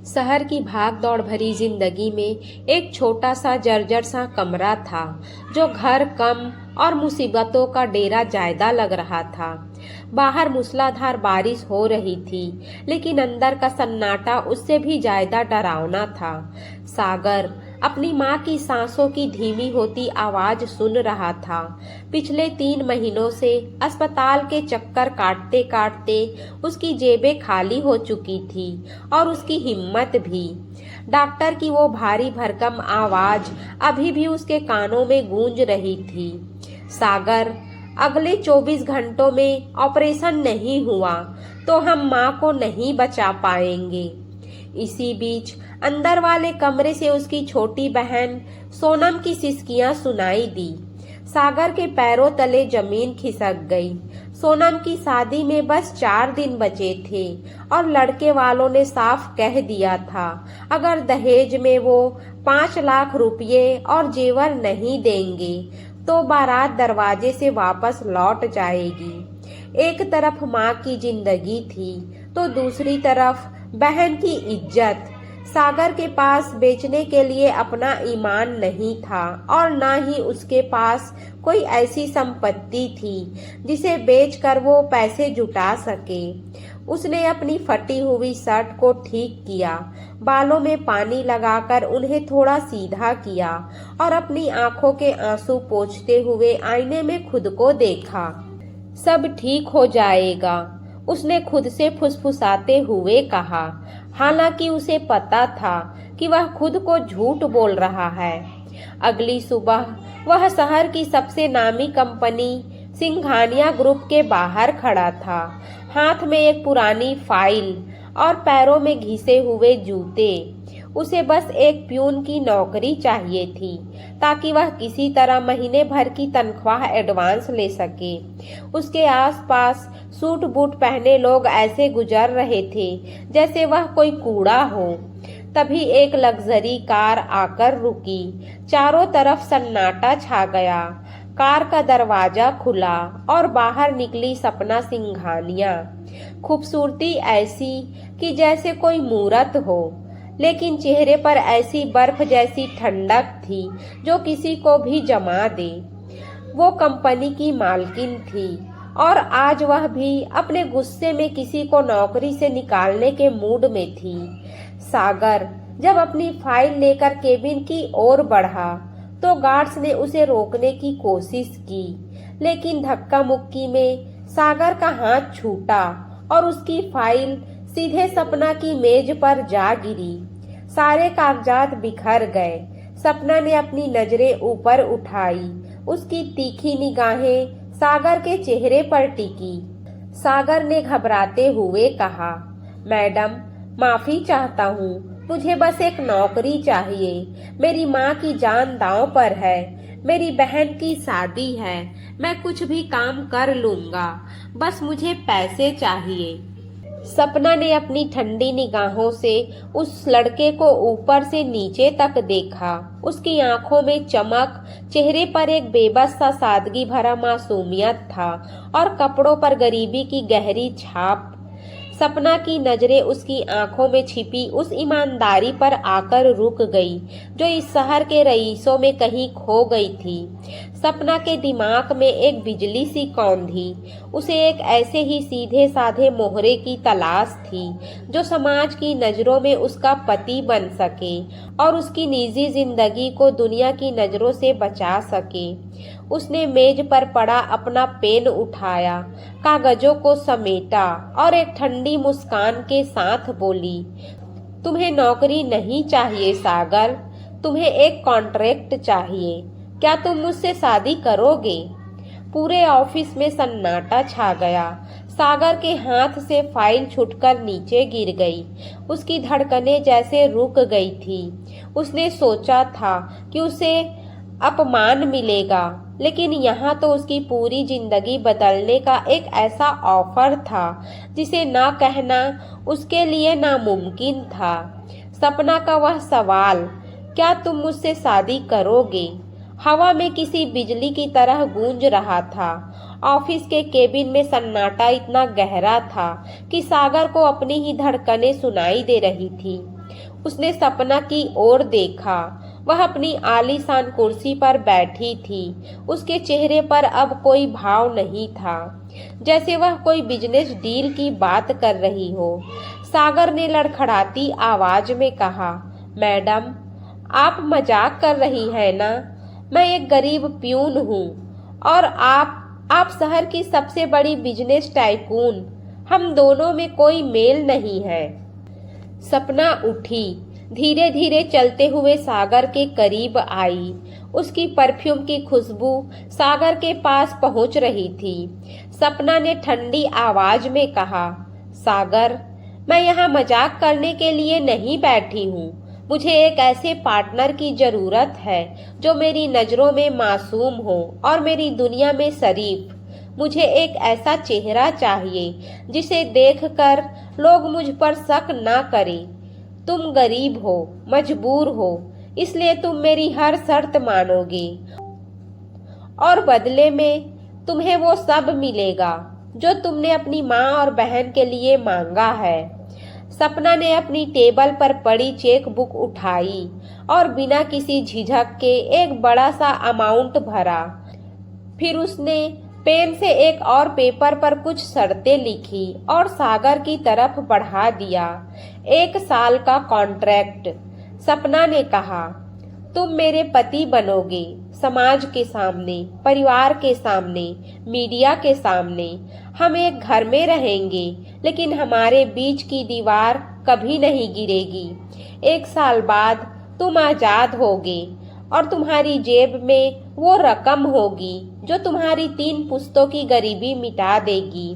शहर की भाग दौड़ भरी जिंदगी में एक छोटा सा जर्जर सा कमरा था जो घर कम और मुसीबतों का डेरा जायदा लग रहा था। बाहर मूसलाधार बारिश हो रही थी, लेकिन अंदर का सन्नाटा उससे भी ज्यादा डरावना था। सागर अपनी माँ की सांसों की धीमी होती आवाज सुन रहा था। पिछले 3 महीनों से अस्पताल के चक्कर काटते काटते उसकी जेबें खाली हो चुकी थी और उसकी हिम्मत भी। डॉक्टर की वो भारी भरकम आवाज अभी भी उसके कानों में गूंज रही थी। सागर, अगले 24 घंटों में ऑपरेशन नहीं हुआ तो हम माँ को नहीं बचा पाएंगे। इसी बीच अंदर वाले कमरे से उसकी छोटी बहन सोनम की सिसकियां सुनाई दी। सागर के पैरों तले जमीन खिसक गई। सोनम की शादी में बस 4 दिन बचे थे और लड़के वालों ने साफ कह दिया था, अगर दहेज में वो 5 लाख रुपये और जेवर नहीं देंगे तो बारात दरवाजे से वापस लौट जाएगी। एक तरफ माँ की जिंदगी थी तो दूसरी तरफ बहन की इज्जत। सागर के पास बेचने के लिए अपना ईमान नहीं था और न ही उसके पास कोई ऐसी संपत्ति थी जिसे बेचकर वो पैसे जुटा सके। उसने अपनी फटी हुई शर्ट को ठीक किया, बालों में पानी लगाकर उन्हें थोड़ा सीधा किया और अपनी आंखों के आंसू पोंछते हुए आईने में खुद को देखा। सब ठीक हो जाएगा, उसने खुद से फुसफुसाते हुए कहा। हालांकि उसे पता था कि वह खुद को झूठ बोल रहा है। अगली सुबह वह शहर की सबसे नामी कंपनी सिंघानिया ग्रुप के बाहर खड़ा था, हाथ में एक पुरानी फाइल और पैरों में घिसे हुए जूते। उसे बस एक प्यून की नौकरी चाहिए थी ताकि वह किसी तरह महीने भर की तनख्वाह एडवांस ले सके। उसके आसपास सूट बूट पहने लोग ऐसे गुजर रहे थे जैसे वह कोई कूड़ा हो। तभी एक लग्जरी कार आकर रुकी। चारों तरफ सन्नाटा छा गया। कार का दरवाजा खुला और बाहर निकली सपना सिंघानिया। खूबसूरती ऐसी कि जैसे कोई मूरत हो, लेकिन चेहरे पर ऐसी बर्फ जैसी ठंडक थी जो किसी को भी जमा दे। वो कंपनी की मालकिन थी और आज वह भी अपने गुस्से में किसी को नौकरी से निकालने के मूड में थी। सागर जब अपनी फाइल लेकर केबिन की ओर बढ़ा तो गार्ड्स ने उसे रोकने की कोशिश की, लेकिन धक्का मुक्की में सागर का हाथ छूटा और उसकी फाइल सीधे सपना की मेज पर जा गिरी। सारे कागजात बिखर गए। सपना ने अपनी नजरें ऊपर उठाई। उसकी तीखी निगाहें सागर के चेहरे पर टिकी। सागर ने घबराते हुए कहा, मैडम, माफी चाहता हूँ, मुझे बस एक नौकरी चाहिए। मेरी माँ की जान दांव पर है, मेरी बहन की शादी है, मैं कुछ भी काम कर लूंगा, बस मुझे पैसे चाहिए। सपना ने अपनी ठंडी निगाहों से उस लड़के को ऊपर से नीचे तक देखा। उसकी आंखों में चमक, चेहरे पर एक बेबस सा सादगी भरा मासूमियत था और कपड़ों पर गरीबी की गहरी छाप। सपना की नजरें उसकी आंखों में छिपी उस ईमानदारी पर आकर रुक गई जो इस शहर के रईसों में कहीं खो गई थी। सपना के दिमाग में एक बिजली सी कौंधी। उसे एक ऐसे ही सीधे साधे मोहरे की तलाश थी जो समाज की नजरों में उसका पति बन सके और उसकी निजी जिंदगी को दुनिया की नजरों से बचा सके। उसने मेज पर पड़ा अपना पेन उठाया, कागजों को समेटा और एक ठंडी मुस्कान के साथ बोली, तुम्हें नौकरी नहीं चाहिए सागर, तुम्हें एक कॉन्ट्रैक्ट चाहिए। क्या तुम मुझसे शादी करोगे? पूरे ऑफिस में सन्नाटा छा गया। सागर के हाथ से फाइल छूटकर नीचे गिर गई। उसकी धड़कनें जैसे रुक गई थी। उसने सोचा था कि उसे अपमान मिलेगा, लेकिन यहाँ तो उसकी पूरी जिंदगी बदलने का एक ऐसा ऑफर था जिसे ना कहना उसके लिए नामुमकिन था। सपना का वह सवाल, क्या तुम मुझसे शादी करोगे, हवा में किसी बिजली की तरह गूंज रहा था। ऑफिस के केबिन में सन्नाटा इतना गहरा था कि सागर को अपनी ही धड़कनें सुनाई दे रही थी। उसने सपना की ओर देखा। वह अपनी आलीशान कुर्सी पर बैठी थी। उसके चेहरे पर अब कोई भाव नहीं था, जैसे वह कोई बिजनेस डील की बात कर रही हो। सागर ने लड़खड़ाती आवाज में कहा, मैडम, आप मजाक कर रही हैं ना? मैं एक गरीब प्यून हूँ और आप शहर की सबसे बड़ी बिजनेस टाइकून। हम दोनों में कोई मेल नहीं है। सपना उठी, धीरे धीरे चलते हुए सागर के करीब आई। उसकी परफ्यूम की खुशबू सागर के पास पहुंच रही थी। सपना ने ठंडी आवाज में कहा, सागर, मैं यहाँ मजाक करने के लिए नहीं बैठी हूँ। मुझे एक ऐसे पार्टनर की जरूरत है जो मेरी नजरों में मासूम हो और मेरी दुनिया में शरीफ। मुझे एक ऐसा चेहरा चाहिए जिसे देखकर लोग मुझ पर शक ना करें। तुम गरीब हो, मजबूर हो, इसलिए तुम मेरी हर शर्त मानोगे और बदले में तुम्हें वो सब मिलेगा जो तुमने अपनी माँ और बहन के लिए मांगा है। सपना ने अपनी टेबल पर पड़ी चेक बुक उठाई और बिना किसी झिझक के एक बड़ा सा अमाउंट भरा। फिर उसने पेन से एक और पेपर पर कुछ शर्तें लिखी और सागर की तरफ बढ़ा दिया। 1 साल का कॉन्ट्रैक्ट। सपना ने कहा, तुम मेरे पति बनोगे, समाज के सामने, परिवार के सामने, मीडिया के सामने। हम एक घर में रहेंगे, लेकिन हमारे बीच की दीवार कभी नहीं गिरेगी। 1 साल बाद तुम आजाद होगे और तुम्हारी जेब में वो रकम होगी जो तुम्हारी 3 पुश्तों की गरीबी मिटा देगी।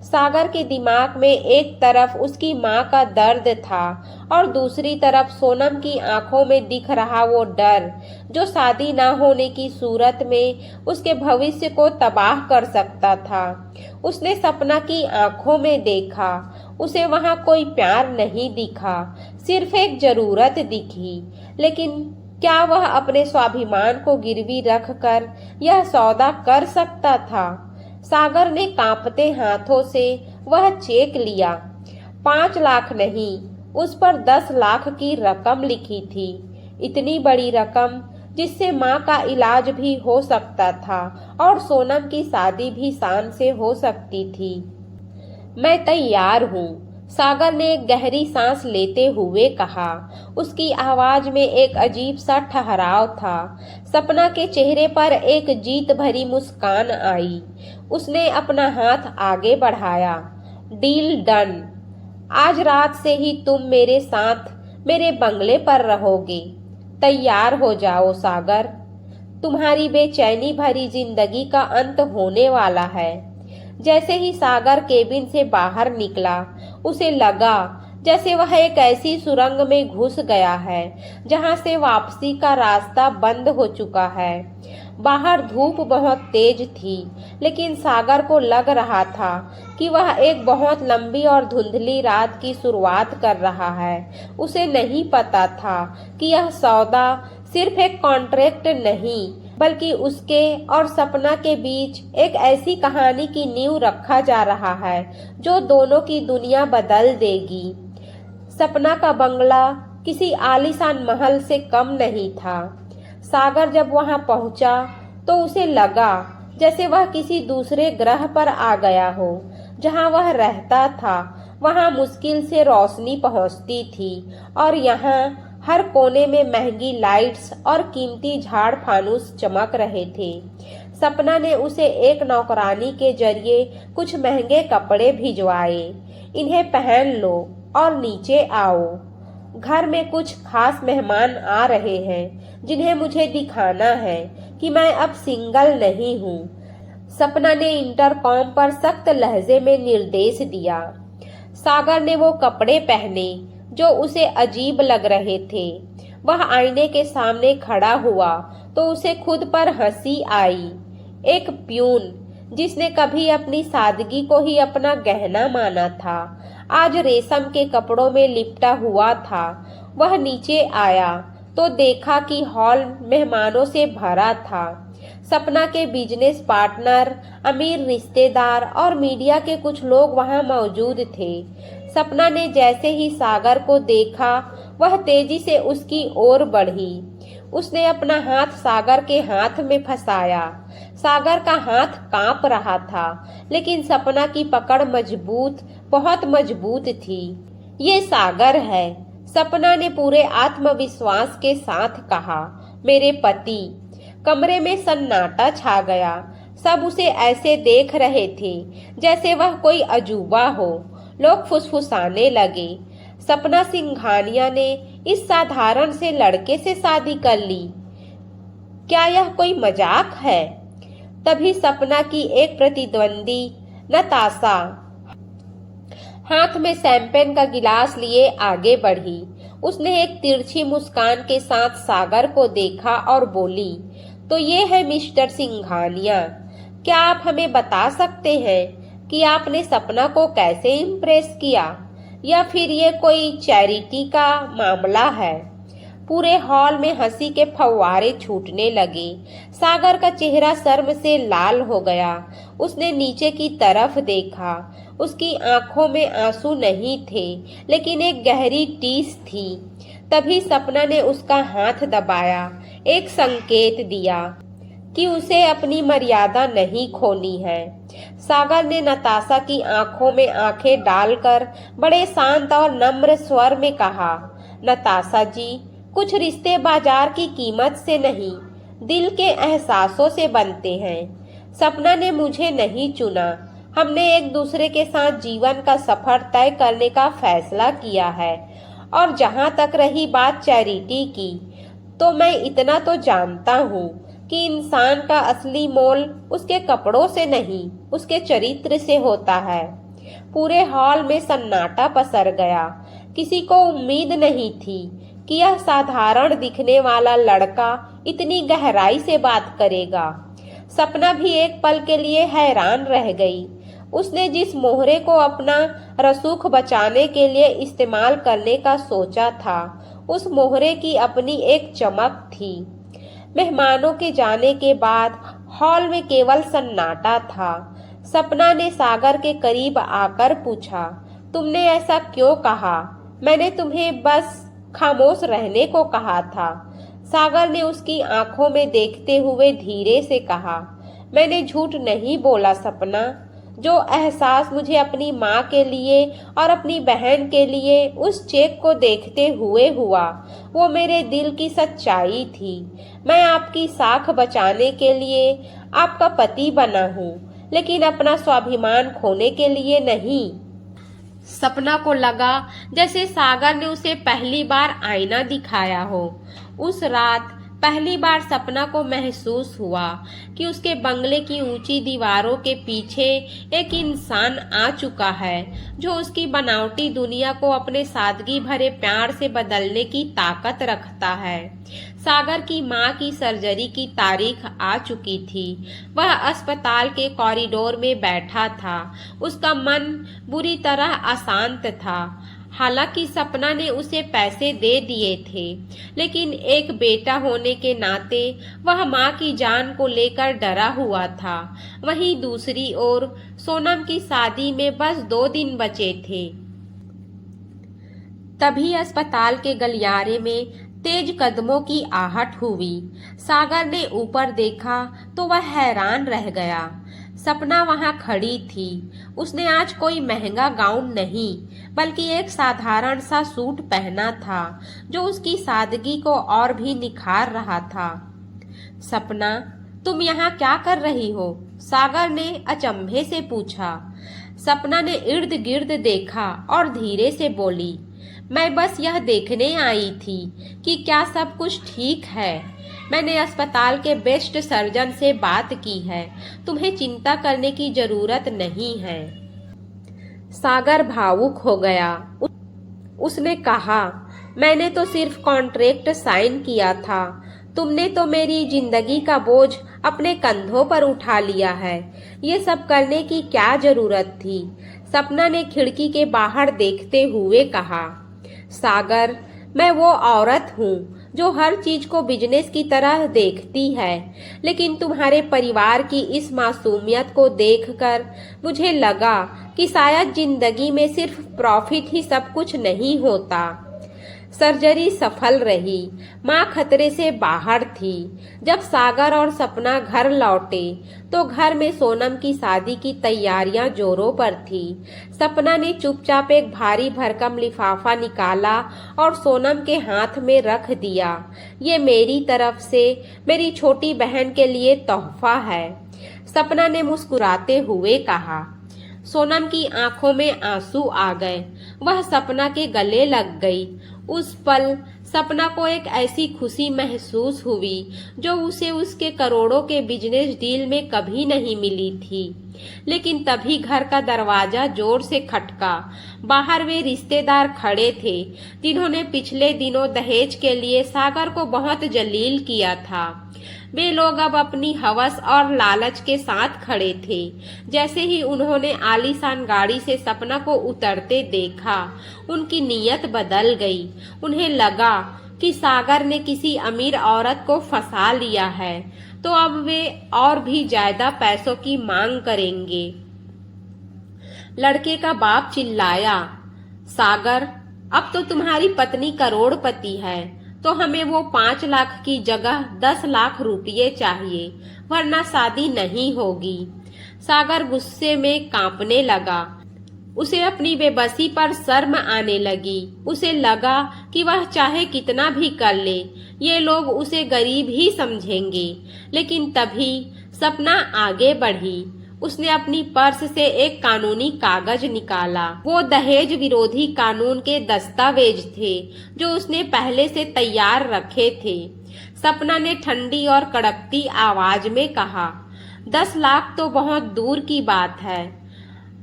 सागर के दिमाग में एक तरफ उसकी माँ का दर्द था और दूसरी तरफ सोनम की आंखों में दिख रहा वो डर जो शादी ना होने की सूरत में उसके भविष्य को तबाह कर सकता था। उसने सपना की आंखों में देखा। उसे वहाँ कोई प्यार नहीं दिखा, सिर्फ एक जरूरत दिखी। लेकिन क्या वह अपने स्वाभिमान को गिरवी रखकर यह सौदा कर सकता था? सागर ने कांपते हाथों से वह चेक लिया। 5 लाख नहीं, उस पर 10 लाख की रकम लिखी थी। इतनी बड़ी रकम जिससे माँ का इलाज भी हो सकता था और सोनम की शादी भी शान से हो सकती थी। मैं तैयार हूँ, सागर ने एक गहरी सांस लेते हुए कहा। उसकी आवाज में एक अजीब सा ठहराव था। सपना के चेहरे पर एक जीत भरी मुस्कान आई। उसने अपना हाथ आगे बढ़ाया। Deal done. आज रात से ही तुम मेरे साथ मेरे बंगले पर रहोगे। तैयार हो जाओ सागर, तुम्हारी बेचैनी भरी जिंदगी का अंत होने वाला है। जैसे ही सागर केबिन से बाहर निकला, उसे लगा जैसे वह एक ऐसी सुरंग में घुस गया है जहां से वापसी का रास्ता बंद हो चुका है। बाहर धूप बहुत तेज थी, लेकिन सागर को लग रहा था कि वह एक बहुत लंबी और धुंधली रात की शुरुआत कर रहा है। उसे नहीं पता था कि यह सौदा सिर्फ एक कॉन्ट्रैक्ट नहीं, बल्कि उसके और सपना के बीच एक ऐसी कहानी की नींव रखा जा रहा है जो दोनों की दुनिया बदल देगी। सपना का बंगला किसी आलीशान महल से कम नहीं था। सागर जब वहां पहुंचा तो उसे लगा जैसे वह किसी दूसरे ग्रह पर आ गया हो। जहां वह रहता था वहां मुश्किल से रोशनी पहुंचती थी और यहाँ हर कोने में महंगी लाइट्स और कीमती झाड़ फानूस चमक रहे थे। सपना ने उसे एक नौकरानी के जरिए कुछ महंगे कपड़े भिजवाए। इन्हें पहन लो और नीचे आओ। घर में कुछ खास मेहमान आ रहे हैं जिन्हें मुझे दिखाना है कि मैं अब सिंगल नहीं हूँ। सपना ने इंटरकॉम पर सख्त लहजे में निर्देश दिया। सागर ने वो कपड़े पहने जो उसे अजीब लग रहे थे। वह आईने के सामने खड़ा हुआ तो उसे खुद पर हंसी आई। एक प्यून जिसने कभी अपनी सादगी को ही अपना गहना माना था, आज रेशम के कपड़ों में लिपटा हुआ था। वह नीचे आया तो देखा कि हॉल मेहमानों से भरा था। सपना के बिजनेस पार्टनर, अमीर रिश्तेदार और मीडिया के कुछ लोग वहां मौजूद थे। सपना ने जैसे ही सागर को देखा वह तेजी से उसकी ओर बढ़ी। उसने अपना हाथ सागर के हाथ में फंसाया। सागर का हाथ कांप रहा था, लेकिन सपना की पकड़ मजबूत, बहुत मजबूत थी। ये सागर है, सपना ने पूरे आत्मविश्वास के साथ कहा। मेरे पति। कमरे में सन्नाटा छा गया। सब उसे ऐसे देख रहे थे जैसे वह कोई अजूबा हो। लोग फुसफुसाने लगे। सपना सिंघानिया ने इस साधारण से लड़के से शादी कर ली। क्या यह कोई मजाक है? तभी सपना की एक प्रतिद्वंदी नताशा हाथ में शैंपेन का गिलास लिए आगे बढ़ी। उसने एक तिरछी मुस्कान के साथ सागर को देखा और बोली, तो ये है मिस्टर सिंघानिया। क्या आप हमें बता सकते हैं कि आपने सपना को कैसे इम्प्रेस किया, या फिर ये कोई चैरिटी का मामला है? पूरे हॉल में हंसी के फव्वारे छूटने लगे। सागर का चेहरा शर्म से लाल हो गया। उसने नीचे की तरफ देखा। उसकी आंखों में आंसू नहीं थे, लेकिन एक गहरी टीस थी। तभी सपना ने उसका हाथ दबाया, एक संकेत दिया कि उसे अपनी मर्यादा नहीं खोनी है। सागर ने नताशा की आंखों में आंखें डालकर बड़े शांत और नम्र स्वर में कहा, नताशा जी, कुछ रिश्ते बाजार की कीमत से नहीं, दिल के एहसासों से बनते हैं। सपना ने मुझे नहीं चुना। हमने एक दूसरे के साथ जीवन का सफर तय करने का फैसला किया है। और जहां तक रही बात चैरिटी की, तो मैं इतना तो जानता हूँ कि इंसान का असली मोल उसके कपड़ों से नहीं, उसके चरित्र से होता है। पूरे हॉल में सन्नाटा पसर गया। किसी को उम्मीद नहीं थी कि यह साधारण दिखने वाला लड़का इतनी गहराई से बात करेगा। सपना भी एक पल के लिए हैरान रह गई। उसने जिस मोहरे को अपना रसूख बचाने के लिए इस्तेमाल करने का सोचा था, उस मोहरे की अपनी एक चमक थी। मेहमानों के जाने के बाद हॉल में केवल सन्नाटा था। सपना ने सागर के करीब आकर पूछा, तुमने ऐसा क्यों कहा? मैंने तुम्हें बस खामोश रहने को कहा था। सागर ने उसकी आंखों में देखते हुए धीरे से कहा, मैंने झूठ नहीं बोला सपना। जो एहसास मुझे अपनी माँ के लिए और अपनी बहन के लिए उस चेक को देखते हुए हुआ, वो मेरे दिल की सच्चाई थी। मैं आपकी साख बचाने के लिए आपका पति बना हूँ, लेकिन अपना स्वाभिमान खोने के लिए नहीं। सपना को लगा जैसे सागर ने उसे पहली बार आईना दिखाया हो। उस रात पहली बार सपना को महसूस हुआ कि उसके बंगले की ऊंची दीवारों के पीछे एक इंसान आ चुका है, जो उसकी बनावटी दुनिया को अपने सादगी भरे प्यार से बदलने की ताकत रखता है। सागर की माँ की सर्जरी की तारीख आ चुकी थी। वह अस्पताल के कॉरिडोर में बैठा था। उसका मन बुरी तरह अशांत था। हालांकि सपना ने उसे पैसे दे दिए थे, लेकिन एक बेटा होने के नाते वह माँ की जान को लेकर डरा हुआ था। वहीं दूसरी ओर सोनम की शादी में बस 2 दिन बचे थे। तभी अस्पताल के गलियारे में तेज कदमों की आहट हुई। सागर ने ऊपर देखा तो वह हैरान रह गया। सपना वहां खड़ी थी। उसने आज कोई महंगा गाउन नहीं, बल्कि एक साधारण सा सूट पहना था, जो उसकी सादगी को और भी निखार रहा था। सपना, तुम यहाँ क्या कर रही हो? सागर ने अचंभे से पूछा। सपना ने इर्द गिर्द देखा और धीरे से बोली, मैं बस यह देखने आई थी कि क्या सब कुछ ठीक है। मैंने अस्पताल के बेस्ट सर्जन से बात की है। तुम्हें चिंता करने की जरूरत नहीं है। सागर भावुक हो गया। उसने कहा, मैंने तो सिर्फ कॉन्ट्रैक्ट साइन किया था। तुमने तो मेरी जिंदगी का बोझ अपने कंधों पर उठा लिया है। ये सब करने की क्या जरूरत थी? सपना ने खिड़की के बाहर देखते हुए कहा। सागर, मैं वो औरत हूँ जो हर चीज को बिजनेस की तरह देखती है। लेकिन तुम्हारे परिवार की इस मासूमियत को देखकर मुझे लगा कि शायद जिंदगी में सिर्फ प्रॉफिट ही सब कुछ नहीं होता। सर्जरी सफल रही। माँ खतरे से बाहर थी। जब सागर और सपना घर लौटे तो घर में सोनम की शादी की तैयारियां जोरों पर थी। सपना ने चुपचाप एक भारी भरकम लिफाफा निकाला और सोनम के हाथ में रख दिया। ये मेरी तरफ से मेरी छोटी बहन के लिए तोहफा है, सपना ने मुस्कुराते हुए कहा। सोनम की आंखों में आंसू आ गए। वह सपना के गले लग गई। उस पल सपना को एक ऐसी खुशी महसूस हुई जो उसे उसके करोड़ों के बिजनेस डील में कभी नहीं मिली थी। लेकिन तभी घर का दरवाजा जोर से खटका। बाहर वे रिश्तेदार खड़े थे जिन्होंने पिछले दिनों दहेज के लिए सागर को बहुत जलील किया था। वे लोग अब अपनी हवस और लालच के साथ खड़े थे। जैसे ही उन्होंने आलीशान गाड़ी से सपना को उतरते देखा, उनकी नीयत बदल गई। उन्हें लगा कि सागर ने किसी अमीर औरत को फंसा लिया है, तो अब वे और भी ज्यादा पैसों की मांग करेंगे। लड़के का बाप चिल्लाया, सागर, अब तो तुम्हारी पत्नी करोड़पति है, तो हमें वो 5 लाख की जगह 10 लाख रुपये चाहिए, वरना शादी नहीं होगी। सागर गुस्से में कांपने लगा। उसे अपनी बेबसी पर शर्म आने लगी। उसे लगा कि वह चाहे कितना भी कर ले, ये लोग उसे गरीब ही समझेंगे। लेकिन तभी सपना आगे बढ़ी। उसने अपनी पर्स से एक कानूनी कागज निकाला। वो दहेज विरोधी कानून के दस्तावेज थे जो उसने पहले से तैयार रखे थे। सपना ने ठंडी और कड़कती आवाज में कहा, 10 लाख तो बहुत दूर की बात है।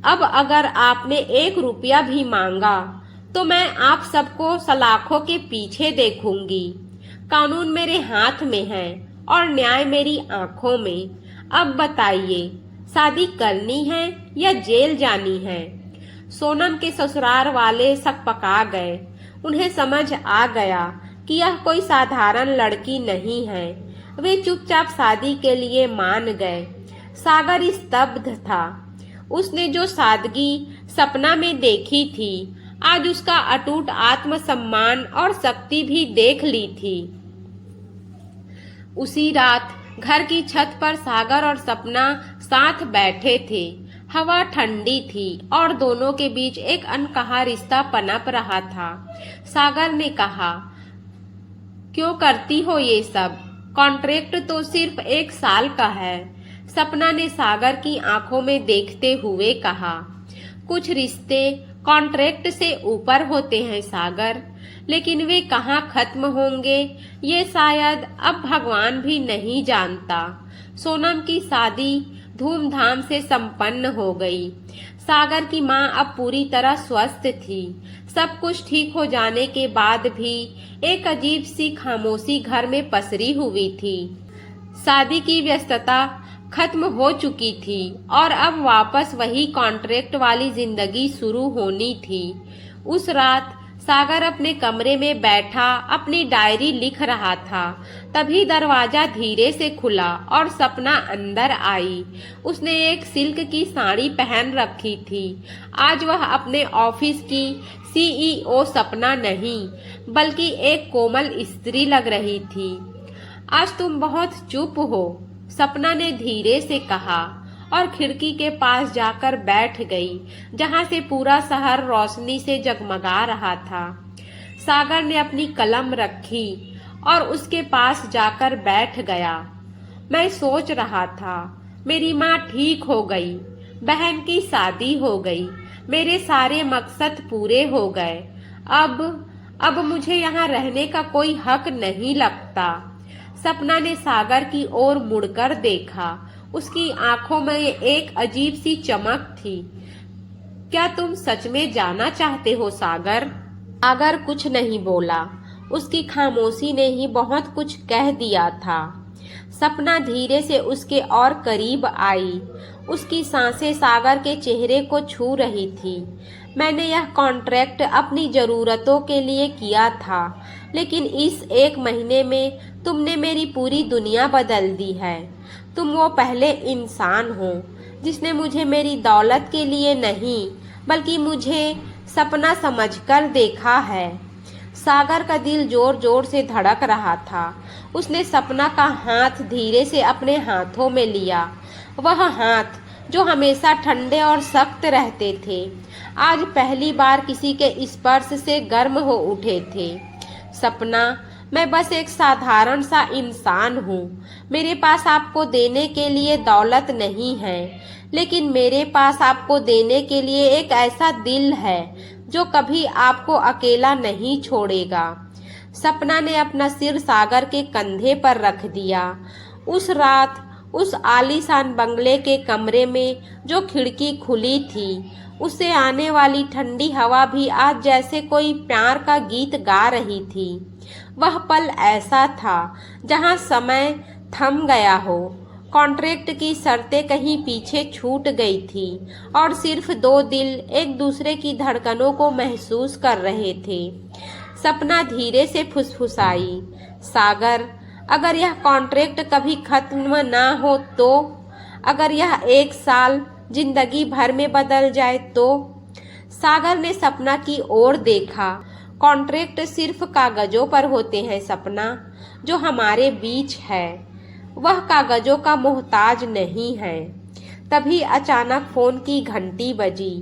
अब अगर आपने 1 रुपया भी मांगा तो मैं आप सबको सलाखों के पीछे देखूंगी। कानून मेरे हाथ में है और न्याय मेरी आंखों में। अब बताइए, शादी करनी है या जेल जानी है? सोनम के ससुराल वाले सकपका गए। उन्हें समझ आ गया कि यह कोई साधारण लड़की नहीं है। वे चुपचाप शादी के लिए मान गए। सागर स्तब्ध था। उसने जो सादगी सपना में देखी थी, आज उसका अटूट आत्मसम्मान और शक्ति भी देख ली थी। उसी रात घर की छत पर सागर और सपना साथ बैठे थे। हवा ठंडी थी और दोनों के बीच एक अनकहा रिश्ता पनप रहा था। सागर ने कहा, क्यों करती हो ये सब? कॉन्ट्रैक्ट तो सिर्फ 1 साल का है। सपना ने सागर की आंखों में देखते हुए कहा, कुछ रिश्ते कॉन्ट्रैक्ट से ऊपर होते हैं सागर, लेकिन वे कहाँ खत्म होंगे ये शायद अब भगवान भी नहीं जानता। सोनम की शादी धूमधाम से संपन्न हो गई। सागर की माँ अब पूरी तरह स्वस्थ थी। सब कुछ ठीक हो जाने के बाद भी एक अजीब सी खामोशी घर में पसरी हुई थी। शादी की व्यस्तता खत्म हो चुकी थी और अब वापस वही कॉन्ट्रैक्ट वाली जिंदगी शुरू होनी थी। उस रात सागर अपने कमरे में बैठा अपनी डायरी लिख रहा था। तभी दरवाजा धीरे से खुला और सपना अंदर आई। उसने एक सिल्क की साड़ी पहन रखी थी। आज वह अपने ऑफिस की सीईओ सपना नहीं, बल्कि एक कोमल स्त्री लग रही थी। आज तुम बहुत चुप हो, सपना ने धीरे से कहा और खिड़की के पास जाकर बैठ गई, जहां से पूरा शहर रोशनी से जगमगा रहा था। सागर ने अपनी कलम रखी और उसके पास जाकर बैठ गया। मैं सोच रहा था, मेरी माँ ठीक हो गई, बहन की शादी हो गई, मेरे सारे मकसद पूरे हो गए। अब मुझे यहाँ रहने का कोई हक नहीं लगता। सपना ने सागर की ओर मुड़कर देखा। उसकी आंखों में एक अजीब सी चमक थी। क्या तुम सच में जाना चाहते हो सागर? सागर कुछ नहीं बोला। उसकी खामोशी ने ही बहुत कुछ कह दिया था। सपना धीरे से उसके और करीब आई। उसकी सांसें सागर के चेहरे को छू रही थी। मैंने यह कॉन्ट्रैक्ट अपनी जरूरतों के लिए किया था। लेकिन इस 1 महीने में तुमने मेरी पूरी दुनिया बदल दी है। तुम वो पहले इंसान हो जिसने मुझे मेरी दौलत के लिए नहीं बल्कि मुझे सपना समझकर देखा है। सागर का दिल जोर जोर से धड़क रहा था। उसने सपना का हाथ धीरे से अपने हाथों में लिया। वह हाथ जो हमेशा ठंडे और सख्त रहते थे, आज पहली बार किसी के स्पर्श से गर्म हो उठे थे। सपना, मैं बस एक साधारण सा इंसान हूँ। मेरे पास आपको देने के लिए दौलत नहीं है, लेकिन मेरे पास आपको देने के लिए एक ऐसा दिल है जो कभी आपको अकेला नहीं छोड़ेगा। सपना ने अपना सिर सागर के कंधे पर रख दिया। उस रात उस आलीशान बंगले के कमरे में जो खिड़की खुली थी, उससे आने वाली ठंडी हवा भी आज जैसे कोई प्यार का गीत गा रही थी। वह पल ऐसा था जहां समय थम गया हो, कॉन्ट्रैक्ट की शर्तें कहीं पीछे छूट गई थी और सिर्फ 2 दिल एक दूसरे की धड़कनों को महसूस कर रहे थे। सपना धीरे से फुसफुसाई, सागर, अगर यह कॉन्ट्रैक्ट कभी खत्म ना हो तो, अगर यह 1 साल जिंदगी भर में बदल जाए तो। सागर ने सपना की ओर देखा। कॉन्ट्रैक्ट सिर्फ कागजों पर होते हैं सपना, जो हमारे बीच है वह कागजों का मोहताज नहीं है। तभी अचानक फोन की घंटी बजी।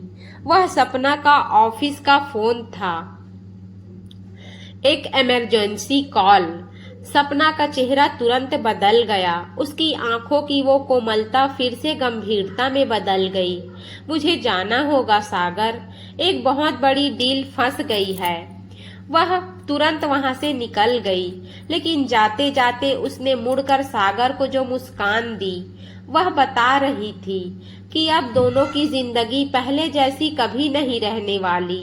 वह सपना का ऑफिस का फोन था। एक इमरजेंसी कॉल। सपना का चेहरा तुरंत बदल गया। उसकी आंखों की वो कोमलता फिर से गंभीरता में बदल गई। मुझे जाना होगा सागर, एक बहुत बड़ी डील फंस गई है। वह तुरंत वहां से निकल गई, लेकिन जाते जाते उसने मुड़कर सागर को जो मुस्कान दी, वह बता रही थी कि अब दोनों की जिंदगी पहले जैसी कभी नहीं रहने वाली।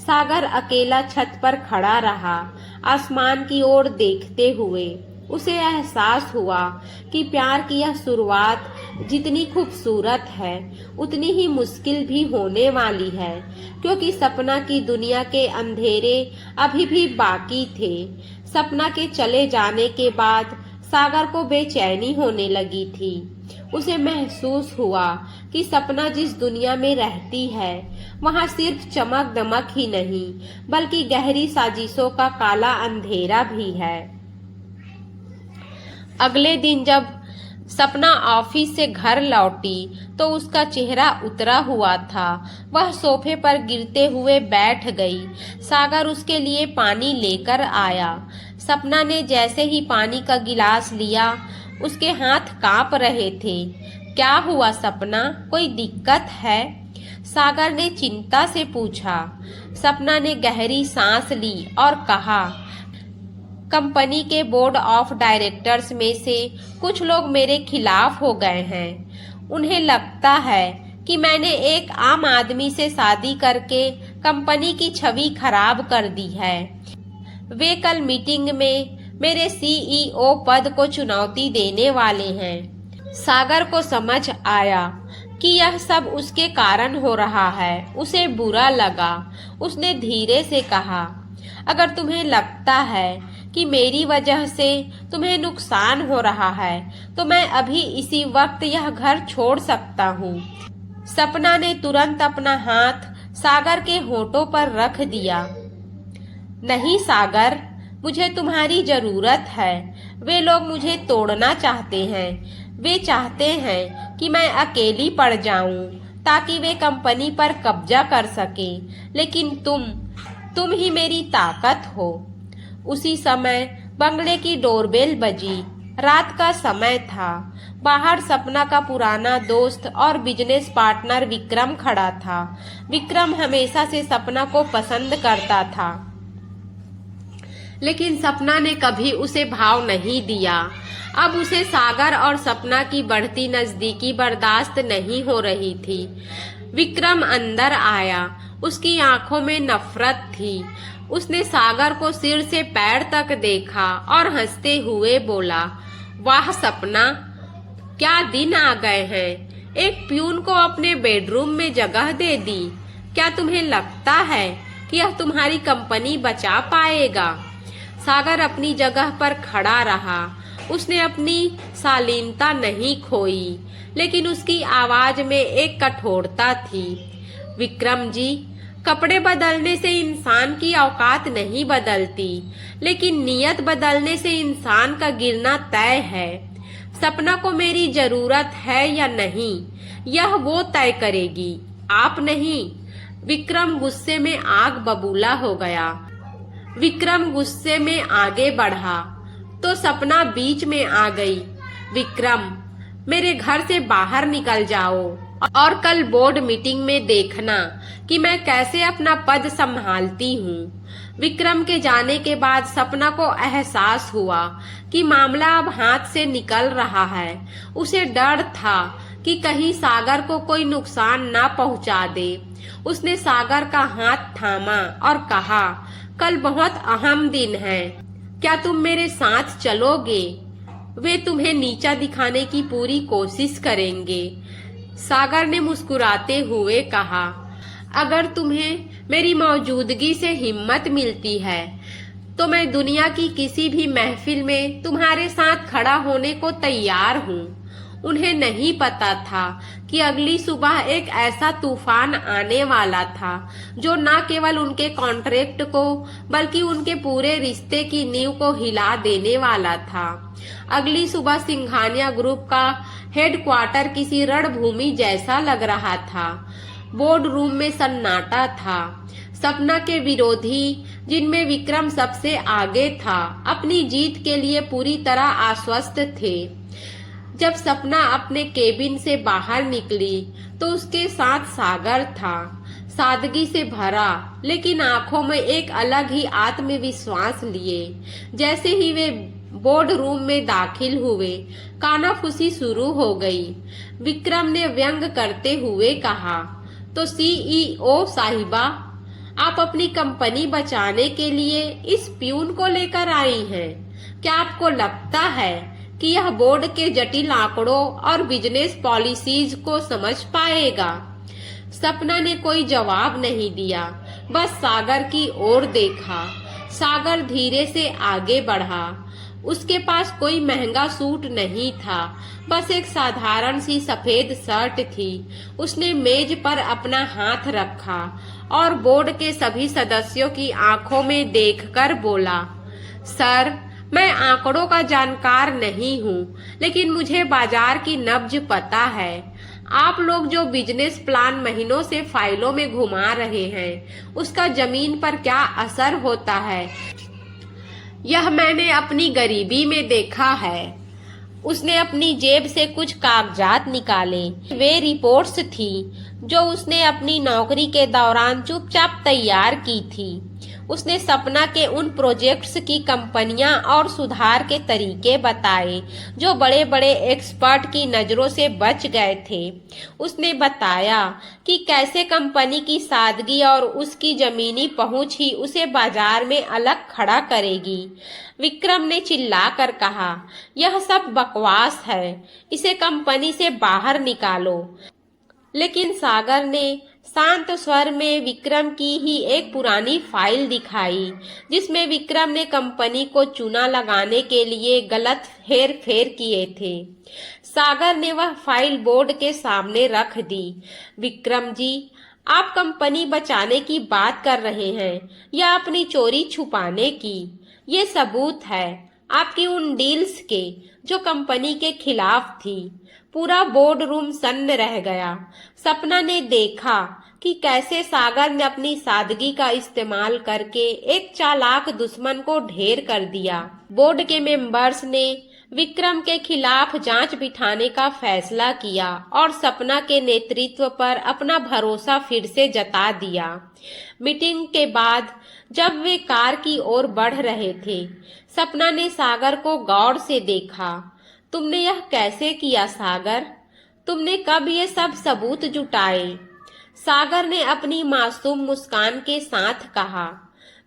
सागर अकेला छत पर खड़ा रहा, आसमान की ओर देखते हुए। उसे एहसास हुआ कि प्यार की यह शुरुआत जितनी खूबसूरत है उतनी ही मुश्किल भी होने वाली है, क्योंकि सपना की दुनिया के अंधेरे अभी भी बाकी थे। सपना के चले जाने के बाद सागर को बेचैनी होने लगी थी। उसे महसूस हुआ कि सपना जिस दुनिया में रहती है वहाँ सिर्फ चमक दमक ही नहीं बल्कि गहरी साजिशों का काला अंधेरा भी है। अगले दिन जब सपना ऑफिस से घर लौटी तो उसका चेहरा उतरा हुआ था। वह सोफे पर गिरते हुए बैठ गई। सागर उसके लिए पानी लेकर आया। सपना ने जैसे ही पानी का गिलास लिया, उसके हाथ कांप रहे थे। क्या हुआ सपना, कोई दिक्कत है? सागर ने चिंता से पूछा। सपना ने गहरी सांस ली और कहा, कंपनी के बोर्ड ऑफ डायरेक्टर्स में से कुछ लोग मेरे खिलाफ हो गए हैं। उन्हें लगता है कि मैंने एक आम आदमी से शादी करके कंपनी की छवि खराब कर दी है। वे कल मीटिंग में मेरे सीईओ पद को चुनौती देने वाले हैं। सागर को समझ आया कि यह सब उसके कारण हो रहा है। उसे बुरा लगा। उसने धीरे से कहा, अगर तुम्हें लगता है कि मेरी वजह से तुम्हें नुकसान हो रहा है तो मैं अभी इसी वक्त यह घर छोड़ सकता हूँ। सपना ने तुरंत अपना हाथ सागर के होठों पर रख दिया। नहीं सागर, मुझे तुम्हारी जरूरत है। वे लोग मुझे तोड़ना चाहते हैं। वे चाहते हैं कि मैं अकेली पड़ जाऊं ताकि वे कंपनी पर कब्जा कर सकें, लेकिन तुम ही मेरी ताकत हो। उसी समय बंगले की डोरबेल बजी। रात का समय था। बाहर सपना का पुराना दोस्त और बिजनेस पार्टनर विक्रम खड़ा था। विक्रम हमेशा से सपना को पसंद करता था, लेकिन सपना ने कभी उसे भाव नहीं दिया। अब उसे सागर और सपना की बढ़ती नजदीकी बर्दाश्त नहीं हो रही थी। विक्रम अंदर आया। उसकी आंखों में नफरत थी। उसने सागर को सिर से पैर तक देखा और हंसते हुए बोला, वाह सपना, क्या दिन आ गए हैं। एक प्यून को अपने बेडरूम में जगह दे दी। क्या तुम्हें लगता है कि यह तुम्हारी कंपनी बचा पाएगा? सागर अपनी जगह पर खड़ा रहा। उसने अपनी शालीनता नहीं खोई, लेकिन उसकी आवाज में एक कठोरता थी। विक्रम जी, कपड़े बदलने से इंसान की औकात नहीं बदलती, लेकिन नियत बदलने से इंसान का गिरना तय है। सपना को मेरी जरूरत है या नहीं, यह वो तय करेगी, आप नहीं। विक्रम गुस्से में आग बबूला हो गया। विक्रम गुस्से में आगे बढ़ा तो सपना बीच में आ गई। विक्रम, मेरे घर से बाहर निकल जाओ और कल बोर्ड मीटिंग में देखना कि मैं कैसे अपना पद संभालती हूँ। विक्रम के जाने के बाद सपना को एहसास हुआ कि मामला अब हाथ से निकल रहा है। उसे डर था कि कहीं सागर को कोई नुकसान ना पहुंचा दे। उसने सागर का हाथ थामा और कहा, कल बहुत अहम दिन है, क्या तुम मेरे साथ चलोगे? वे तुम्हें नीचा दिखाने की पूरी कोशिश करेंगे। सागर ने मुस्कुराते हुए कहा, अगर तुम्हें मेरी मौजूदगी से हिम्मत मिलती है तो मैं दुनिया की किसी भी महफिल में तुम्हारे साथ खड़ा होने को तैयार हूँ। उन्हें नहीं पता था कि अगली सुबह एक ऐसा तूफान आने वाला था जो न केवल उनके कॉन्ट्रैक्ट को बल्कि उनके पूरे रिश्ते की नींव को हिला देने वाला था। अगली सुबह सिंघानिया ग्रुप का हेडक्वार्टर किसी रणभूमि जैसा लग रहा था। बोर्ड रूम में सन्नाटा था। सपना के विरोधी, जिनमें विक्रम सबसे आगे था, अपनी जीत के लिए पूरी तरह आश्वस्त थे। जब सपना अपने केबिन से बाहर निकली तो उसके साथ सागर था, सादगी से भरा लेकिन आंखों में एक अलग ही आत्मविश्वास लिए। जैसे ही वे बोर्ड रूम में दाखिल हुए, कानाफूसी शुरू हो गई। विक्रम ने व्यंग करते हुए कहा, तो सीईओ साहिबा, आप अपनी कंपनी बचाने के लिए इस प्यून को लेकर आई हैं। क्या आपको लगता है कि यह बोर्ड के जटिल आंकड़ों और बिजनेस पॉलिसीज को समझ पाएगा? सपना ने कोई जवाब नहीं दिया, बस सागर की ओर देखा। सागर धीरे से आगे बढ़ा। उसके पास कोई महंगा सूट नहीं था, बस एक साधारण सी सफेद शर्ट थी। उसने मेज पर अपना हाथ रखा और बोर्ड के सभी सदस्यों की आंखों में देखकर बोला, सर, मैं आंकड़ों का जानकार नहीं हूँ, लेकिन मुझे बाजार की नब्ज पता है। आप लोग जो बिजनेस प्लान महीनों से फाइलों में घुमा रहे हैं, उसका जमीन पर क्या असर होता है, यह मैंने अपनी गरीबी में देखा है। उसने अपनी जेब से कुछ कागजात निकाले। वे रिपोर्ट्स थी जो उसने अपनी नौकरी के दौरान चुपचाप तैयार की थी। उसने सपना के उन प्रोजेक्ट्स की कंपनियां और सुधार के तरीके बताए जो बड़े बड़े एक्सपर्ट की नजरों से बच गए थे। उसने बताया कि कैसे कंपनी की सादगी और उसकी जमीनी पहुंच ही उसे बाजार में अलग खड़ा करेगी। विक्रम ने चिल्लाकर कहा, यह सब बकवास है, इसे कंपनी से बाहर निकालो। लेकिन सागर ने शांत स्वर में विक्रम की ही एक पुरानी फाइल दिखाई, जिसमें विक्रम ने कंपनी को चूना लगाने के लिए गलत हेर फेर किए थे। सागर ने वह फाइल बोर्ड के सामने रख दी। विक्रम जी, आप कंपनी बचाने की बात कर रहे हैं या अपनी चोरी छुपाने की? ये सबूत है आपकी उन डील्स के जो कंपनी के खिलाफ थी। पूरा बोर्ड रूम सन्न रह गया। सपना ने देखा कि कैसे सागर ने अपनी सादगी का इस्तेमाल करके एक चालाक दुश्मन को ढेर कर दिया। बोर्ड के मेंबर्स ने विक्रम के खिलाफ जांच बिठाने का फैसला किया और सपना के नेतृत्व पर अपना भरोसा फिर से जता दिया। मीटिंग के बाद जब वे कार की ओर बढ़ रहे थे, सपना ने सागर को गौर से देखा। तुमने यह कैसे किया सागर? तुमने कब ये सब सबूत जुटाए? सागर ने अपनी मासूम मुस्कान के साथ कहा,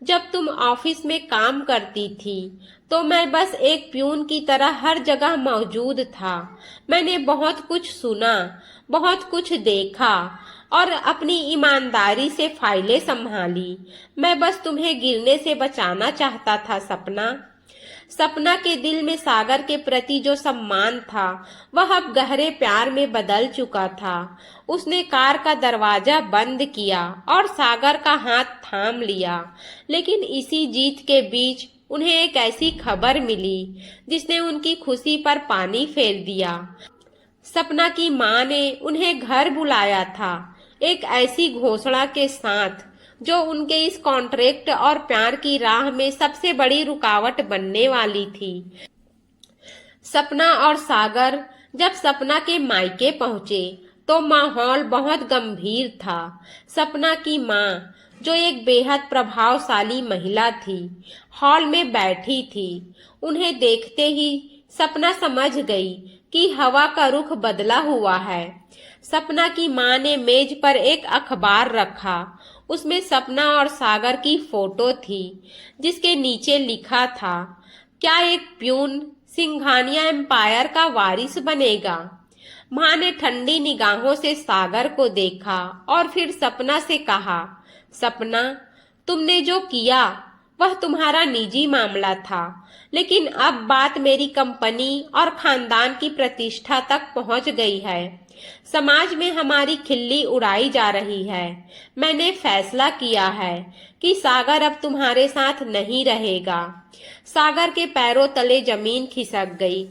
जब तुम ऑफिस में काम करती थी तो मैं बस एक प्यून की तरह हर जगह मौजूद था। मैंने बहुत कुछ सुना, बहुत कुछ देखा और अपनी ईमानदारी से फाइलें संभाली। मैं बस तुम्हें गिरने से बचाना चाहता था सपना। सपना के दिल में सागर के प्रति जो सम्मान था वह अब गहरे प्यार में बदल चुका था। उसने कार का दरवाजा बंद किया और सागर का हाथ थाम लिया। लेकिन इसी जीत के बीच उन्हें एक ऐसी खबर मिली जिसने उनकी खुशी पर पानी फेर दिया। सपना की माँ ने उन्हें घर बुलाया था, एक ऐसी घोषणा के साथ जो उनके इस कॉन्ट्रैक्ट और प्यार की राह में सबसे बड़ी रुकावट बनने वाली थी। सपना और सागर जब सपना के मायके पहुंचे तो माहौल बहुत गंभीर था। सपना की माँ, जो एक बेहद प्रभावशाली महिला थी, हॉल में बैठी थी। उन्हें देखते ही सपना समझ गई कि हवा का रुख बदला हुआ है। सपना की माँ ने मेज पर एक अखबार रखा। उसमें सपना और सागर की फोटो थी जिसके नीचे लिखा था, क्या एक प्यून सिंघानिया एम्पायर का वारिस बनेगा। माँ ने ठंडी निगाहों से सागर को देखा और फिर सपना से कहा, सपना, तुमने जो किया वह तुम्हारा निजी मामला था, लेकिन अब बात मेरी कंपनी और खानदान की प्रतिष्ठा तक पहुंच गई है। समाज में हमारी खिल्ली उड़ाई जा रही है। मैंने फैसला किया है कि सागर अब तुम्हारे साथ नहीं रहेगा। सागर के पैरों तले जमीन खिसक गई।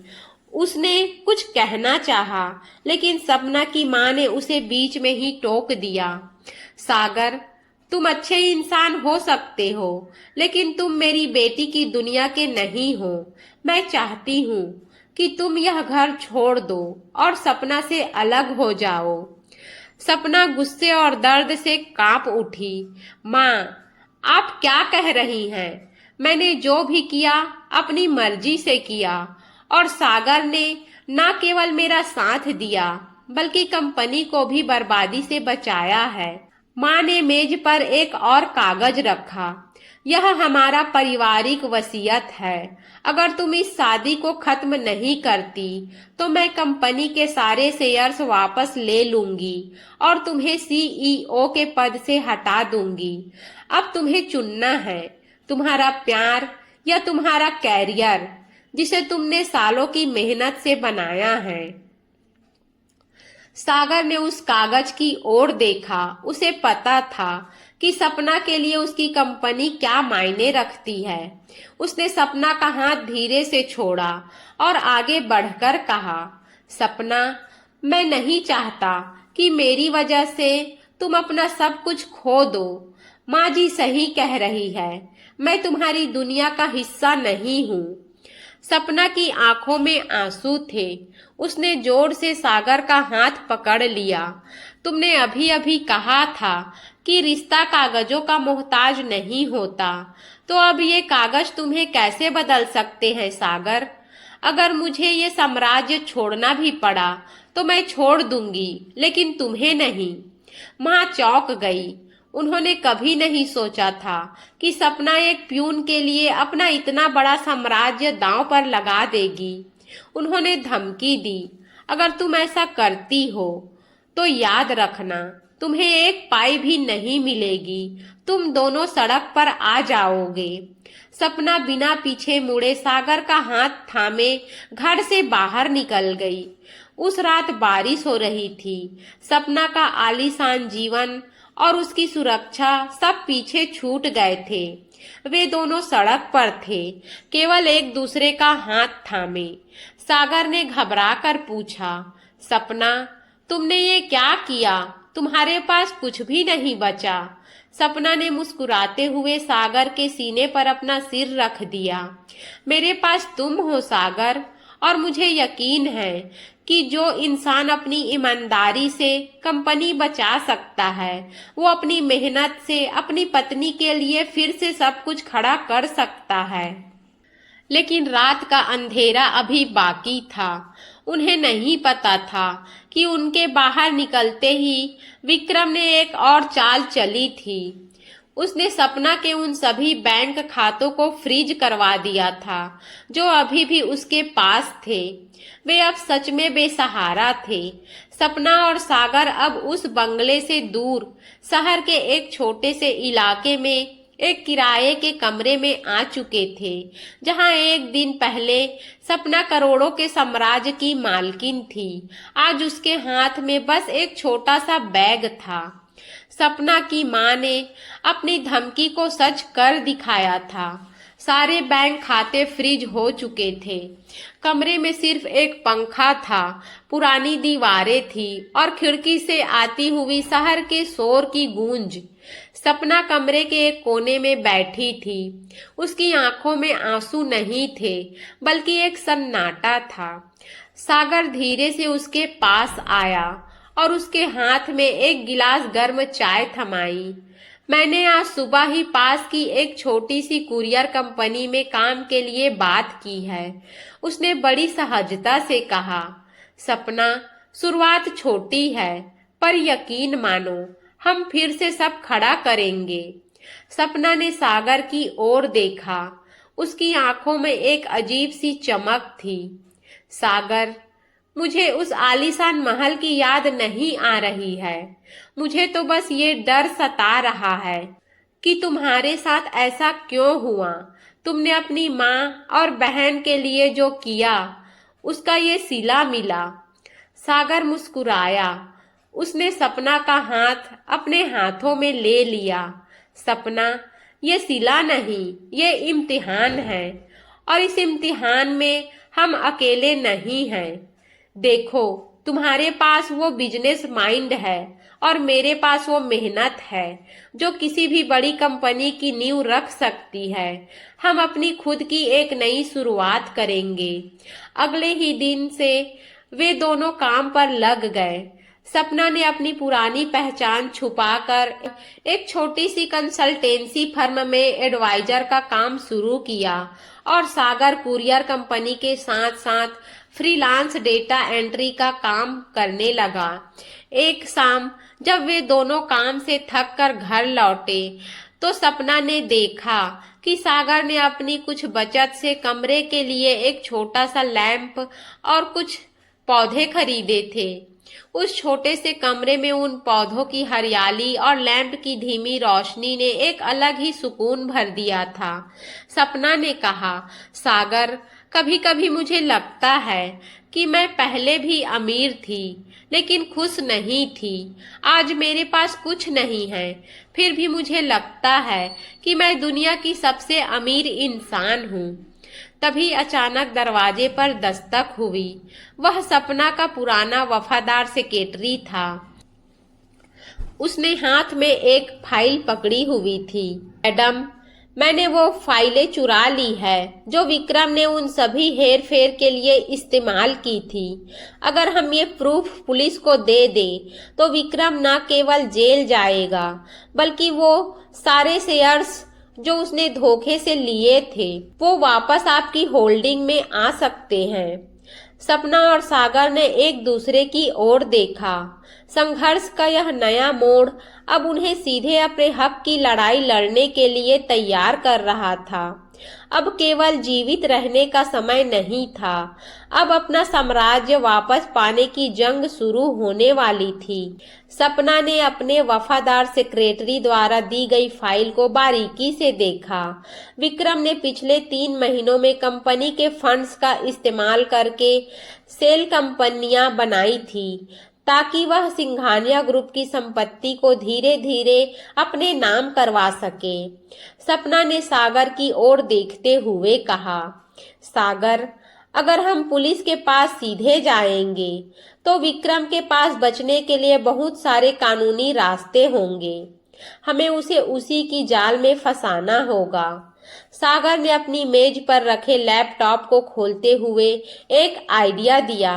उसने कुछ कहना चाहा, लेकिन सपना की माँ ने उसे बीच में ही टोक दिया। सागर, तुम अच्छे इंसान हो सकते हो, लेकिन तुम मेरी बेटी की दुनिया के नहीं हो। मैं चाहती हूँ कि तुम यह घर छोड़ दो और सपना से अलग हो जाओ। सपना गुस्से और दर्द से कांप उठी। माँ, आप क्या कह रही हैं? मैंने जो भी किया अपनी मर्जी से किया और सागर ने न केवल मेरा साथ दिया बल्कि कंपनी को भी बर्बादी से बचाया है। माँ ने मेज पर एक और कागज रखा। यह हमारा पारिवारिक वसीयत है। अगर तुम इस शादी को खत्म नहीं करती तो मैं कंपनी के सारे शेयर्स वापस ले लूंगी और तुम्हें सीईओ के पद से हटा दूंगी। अब तुम्हें चुनना है, तुम्हारा प्यार या तुम्हारा कैरियर जिसे तुमने सालों की मेहनत से बनाया है। सागर ने उस कागज की ओर देखा। उसे पता था कि सपना के लिए उसकी कंपनी क्या मायने रखती है। उसने सपना का हाथ धीरे से छोड़ा और आगे बढ़कर कहा, सपना, मैं नहीं चाहता कि मेरी वजह से तुम अपना सब कुछ खो दो। माँ जी सही कह रही है, मैं तुम्हारी दुनिया का हिस्सा नहीं हूँ। सपना की आंखों में आंसू थे। उसने जोर से सागर का हाथ पकड़ लिया। तुमने अभी अभी कहा था कि रिश्ता कागजों का मोहताज नहीं होता, तो अब ये कागज तुम्हें कैसे बदल सकते हैं सागर? अगर मुझे ये साम्राज्य छोड़ना भी पड़ा तो मैं छोड़ दूंगी, लेकिन तुम्हें नहीं। माँ चौंक गई। उन्होंने कभी नहीं सोचा था कि सपना एक प्यून के लिए अपना इतना बड़ा साम्राज्य दांव पर लगा देगी। उन्होंने धमकी दी, अगर तुम ऐसा करती हो तो याद रखना, तुम्हें एक पाई भी नहीं मिलेगी। तुम दोनों सड़क पर आ जाओगे। सपना बिना पीछे मुड़े सागर का हाथ थामे घर से बाहर निकल गई। उस रात बारिश हो रही थी। सपना का आलीशान जीवन और उसकी सुरक्षा सब पीछे छूट गए थे। वे दोनों सड़क पर थे, केवल एक दूसरे का हाथ थामे। सागर ने घबरा कर पूछा, सपना, तुमने ये क्या किया? तुम्हारे पास कुछ भी नहीं बचा। सपना ने मुस्कुराते हुए सागर के सीने पर अपना सिर रख दिया। मेरे पास तुम हो सागर, और मुझे यकीन है कि जो इंसान अपनी ईमानदारी से कंपनी बचा सकता है वो अपनी मेहनत से अपनी पत्नी के लिए फिर से सब कुछ खड़ा कर सकता है। लेकिन रात का अंधेरा अभी बाकी था। उन्हें नहीं पता था कि उनके बाहर निकलते ही विक्रम ने एक और चाल चली थी। उसने सपना के उन सभी बैंक खातों को फ्रीज करवा दिया था जो अभी भी उसके पास थे। वे अब सच में बेसहारा थे। सपना और सागर अब उस बंगले से दूर शहर के एक छोटे से इलाके में एक किराए के कमरे में आ चुके थे, जहां एक दिन पहले सपना करोड़ों के साम्राज्य की मालकिन थी। आज उसके हाथ में बस एक छोटा सा बैग था। सपना की मां ने अपनी धमकी को सच कर दिखाया था। सारे बैंक खाते फ्रीज हो चुके थे। कमरे में सिर्फ एक पंखा था, पुरानी दीवारें थी और खिड़की से आती हुई शहर के शोर की गूंज। सपना कमरे के एक कोने में बैठी थी। उसकी आंखों में आंसू नहीं थे, बल्कि एक सन्नाटा था। सागर धीरे से उसके पास आया और उसके हाथ में एक गिलास गर्म चाय थमाई। मैंने आज सुबह ही पास की एक छोटी सी कुरियर कंपनी में काम के लिए बात की है, उसने बड़ी सहजता से कहा। सपना, शुरुआत छोटी है, पर यकीन मानो हम फिर से सब खड़ा करेंगे। सपना ने सागर की ओर देखा। उसकी आंखों में एक अजीब सी चमक थी। सागर, मुझे उस आलीशान महल की याद नहीं आ रही है। मुझे तो बस ये डर सता रहा है कि तुम्हारे साथ ऐसा क्यों हुआ। तुमने अपनी माँ और बहन के लिए जो किया, उसका ये सिला मिला। सागर मुस्कुराया। उसने सपना का हाथ अपने हाथों में ले लिया। सपना, ये सिला नहीं, ये इम्तिहान है, और इस इम्तिहान में हम अकेले नहीं हैं। देखो, तुम्हारे पास वो बिजनेस माइंड है और मेरे पास वो मेहनत है जो किसी भी बड़ी कंपनी की नींव रख सकती है। हम अपनी खुद की एक नई शुरुआत करेंगे। अगले ही दिन से वे दोनों काम पर लग गए। सपना ने अपनी पुरानी पहचान छुपाकर एक छोटी सी कंसल्टेंसी फर्म में एडवाइजर का काम शुरू किया और सागर कुरियर कंपनी के साथ साथ फ्रीलांस डेटा एंट्री का काम करने लगा। एक शाम जब वे दोनों काम से थक कर घर लौटे तो सपना ने देखा कि सागर ने अपनी कुछ बचत से कमरे के लिए एक छोटा सा लैंप और कुछ पौधे खरीदे थे। उस छोटे से कमरे में उन पौधों की हरियाली और लैंप की धीमी रोशनी ने एक अलग ही सुकून भर दिया था। सपना ने कहा, सागर, कभी कभी मुझे लगता है कि मैं पहले भी अमीर थी, लेकिन खुश नहीं थी। आज मेरे पास कुछ नहीं है, फिर भी मुझे लगता है कि मैं दुनिया की सबसे अमीर इंसान हूँ। तभी अचानक दरवाजे पर दस्तक हुई। वह सपना का पुराना वफादार सेक्रेटरी था। उसने हाथ में एक फाइल पकड़ी हुई थी। मैडम, मैंने वो फाइलें चुरा ली है जो विक्रम ने उन सभी हेर फेर के लिए इस्तेमाल की थी। अगर हम ये प्रूफ पुलिस को दे दें तो विक्रम न केवल जेल जाएगा, बल्कि वो सारे शेयर्स जो उसने धोखे से लिए थे वो वापस आपकी होल्डिंग में आ सकते हैं। सपना और सागर ने एक दूसरे की ओर देखा। संघर्ष का यह नया मोड़ अब उन्हें सीधे अपने हक की लड़ाई लड़ने के लिए तैयार कर रहा था। अब केवल जीवित रहने का समय नहीं था, अब अपना साम्राज्य वापस पाने की जंग शुरू होने वाली थी। सपना ने अपने वफादार सेक्रेटरी द्वारा दी गई फाइल को बारीकी से देखा। विक्रम ने पिछले 3 महीनों में कंपनी के फंड्स का इस्तेमाल करके सेल कंपनियां बनाई थी ताकि वह सिंघानिया ग्रुप की संपत्ति को धीरे धीरे अपने नाम करवा सके। सपना ने सागर की ओर देखते हुए कहा, सागर, अगर हम पुलिस के पास सीधे जाएंगे तो विक्रम के पास बचने के लिए बहुत सारे कानूनी रास्ते होंगे। हमें उसे उसी की जाल में फंसाना होगा। सागर ने अपनी मेज पर रखे लैपटॉप को खोलते हुए एक आइडिया दिया।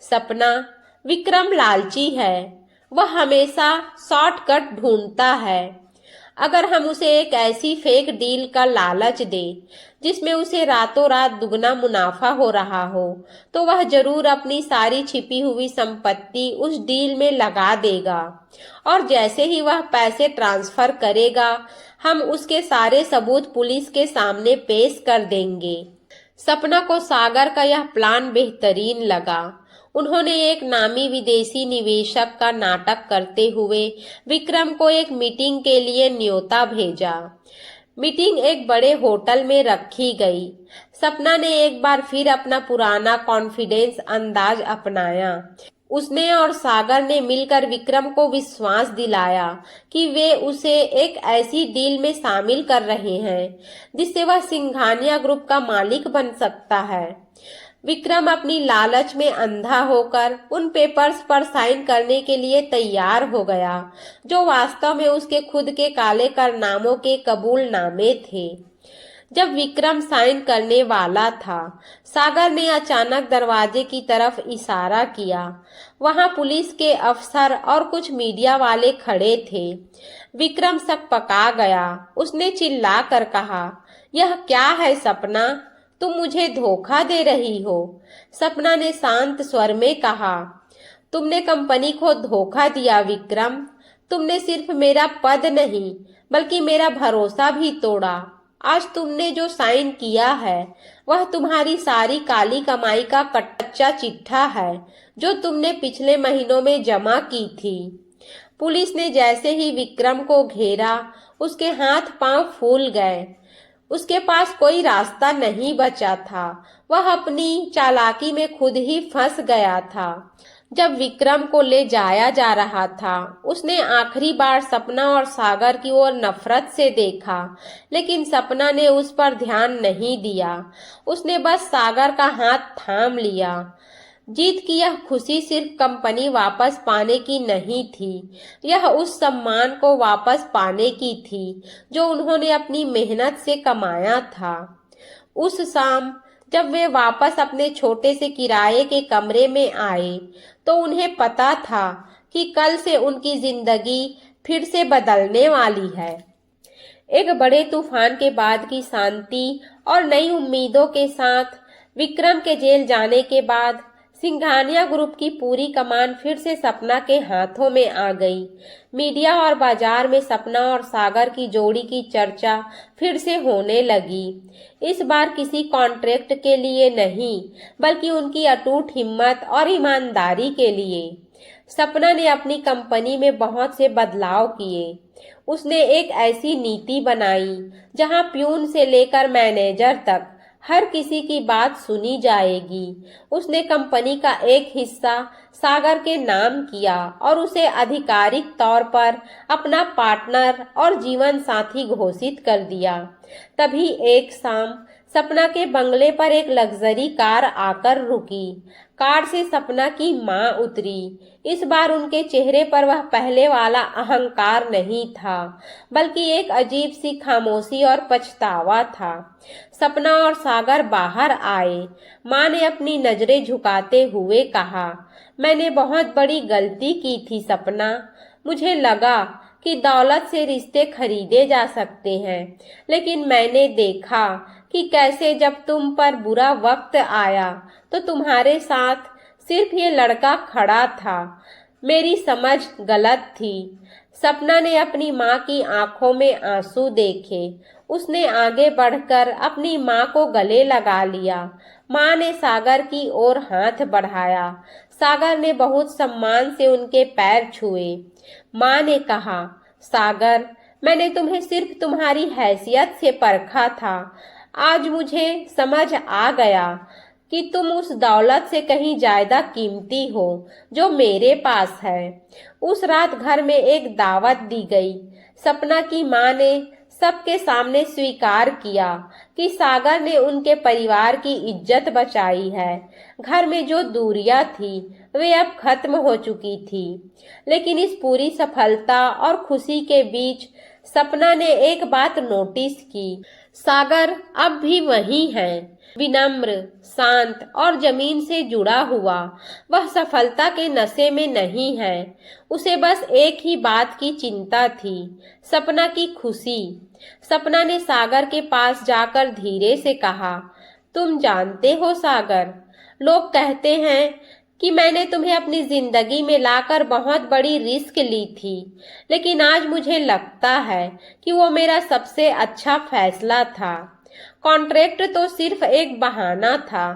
सपना, विक्रम लालची है, वह हमेशा शॉर्टकट ढूंढता है। अगर हम उसे एक ऐसी फेक डील का लालच दें जिसमें उसे रातों रात दुगना मुनाफा हो रहा हो, तो वह जरूर अपनी सारी छिपी हुई संपत्ति उस डील में लगा देगा। और जैसे ही वह पैसे ट्रांसफर करेगा, हम उसके सारे सबूत पुलिस के सामने पेश कर देंगे। सपना को सागर का यह प्लान बेहतरीन लगा। उन्होंने एक नामी विदेशी निवेशक का नाटक करते हुए विक्रम को एक मीटिंग के लिए न्योता भेजा। मीटिंग एक बड़े होटल में रखी गई। सपना ने एक बार फिर अपना पुराना कॉन्फिडेंस अंदाज अपनाया। उसने और सागर ने मिलकर विक्रम को विश्वास दिलाया कि वे उसे एक ऐसी डील में शामिल कर रहे हैं जिससे वह सिंघानिया ग्रुप का मालिक बन सकता है। विक्रम अपनी लालच में अंधा होकर उन पेपर्स पर साइन करने के लिए तैयार हो गया, जो वास्तव में उसके खुद के काले कारनामों के कबूलनामे थे। जब विक्रम साइन करने वाला था, सागर ने अचानक दरवाजे की तरफ इशारा किया। वहां पुलिस के अफसर और कुछ मीडिया वाले खड़े थे। विक्रम सकपका गया। उसने चिल्ला कर कहा, यह क्या है सपना? तुम मुझे धोखा दे रही हो। सपना ने शांत स्वर में कहा, तुमने कंपनी को धोखा दिया विक्रम। तुमने सिर्फ मेरा पद नहीं बल्कि मेरा भरोसा भी तोड़ा। आज तुमने जो साइन किया है वह तुम्हारी सारी काली कमाई का कच्चा चिट्ठा है जो तुमने पिछले महीनों में जमा की थी। पुलिस ने जैसे ही विक्रम को घेरा, उसके हाथ पांव फूल गए। उसके पास कोई रास्ता नहीं बचा था। वह अपनी चालाकी में खुद ही फंस गया था। जब विक्रम को ले जाया जा रहा था, उसने आखिरी बार सपना और सागर की ओर नफरत से देखा, लेकिन सपना ने उस पर ध्यान नहीं दिया। उसने बस सागर का हाथ थाम लिया। जीत की यह खुशी सिर्फ कंपनी वापस पाने की नहीं थी, यह उस सम्मान को वापस पाने की थी जो उन्होंने अपनी मेहनत से कमाया था। उस शाम जब वे वापस अपने छोटे से किराए के कमरे में आए, तो उन्हें पता था कि कल से उनकी जिंदगी फिर से बदलने वाली है। एक बड़े तूफान के बाद की शांति और नई उम्मीदों के साथ विक्रम के जेल जाने के बाद सिंघानिया ग्रुप की पूरी कमान फिर से सपना के हाथों में आ गई। मीडिया और बाजार में सपना और सागर की जोड़ी की चर्चा फिर से होने लगी। इस बार किसी कॉन्ट्रैक्ट के लिए नहीं, बल्कि उनकी अटूट हिम्मत और ईमानदारी के लिए। सपना ने अपनी कंपनी में बहुत से बदलाव किए। उसने एक ऐसी नीति बनाई जहां प्यून से लेकर मैनेजर तक हर किसी की बात सुनी जाएगी। उसने कंपनी का एक हिस्सा सागर के नाम किया और उसे आधिकारिक तौर पर अपना पार्टनर और जीवन साथी घोषित कर दिया। तभी एक शाम सपना के बंगले पर एक लग्जरी कार आकर रुकी। कार से सपना की मां उतरी। इस बार उनके चेहरे पर वह पहले वाला अहंकार नहीं था, बल्कि एक अजीब सी खामोशी और पछतावा था। सपना और सागर बाहर आए। मां ने अपनी नजरें झुकाते हुए कहा, मैंने बहुत बड़ी गलती की थी सपना। मुझे लगा कि दौलत से रिश्ते खरीदे जा सकते हैं, लेकिन मैंने देखा कि कैसे जब तुम पर बुरा वक्त आया तो तुम्हारे साथ सिर्फ ये लड़का खड़ा था। मेरी समझ गलत थी। सपना ने अपनी माँ की आंखों में आंसू देखे। उसने आगे बढ़कर अपनी माँ को गले लगा लिया। माँ ने सागर की ओर हाथ बढ़ाया। सागर ने बहुत सम्मान से उनके पैर छुए। माँ ने कहा, सागर, मैंने तुम्हें सिर्फ तुम्हारी हैसियत से परखा था। आज मुझे समझ आ गया कि तुम उस दौलत से कहीं ज्यादा कीमती हो जो मेरे पास है। उस रात घर में एक दावत दी गई। सपना की माँ ने सबके सामने स्वीकार किया कि सागर ने उनके परिवार की इज्जत बचाई है। घर में जो दूरियां थी वे अब खत्म हो चुकी थी। लेकिन इस पूरी सफलता और खुशी के बीच सपना ने एक बात नोटिस की, सागर अब भी वही है, विनम्र, शांत और जमीन से जुड़ा हुआ। वह सफलता के नशे में नहीं है। उसे बस एक ही बात की चिंता थी, सपना की खुशी। सपना ने सागर के पास जाकर धीरे से कहा, तुम जानते हो सागर, लोग कहते हैं कि मैंने तुम्हें अपनी जिंदगी में लाकर बहुत बड़ी रिस्क ली थी, लेकिन आज मुझे लगता है कि वो मेरा सबसे अच्छा फैसला था। कॉन्ट्रैक्ट तो सिर्फ एक बहाना था।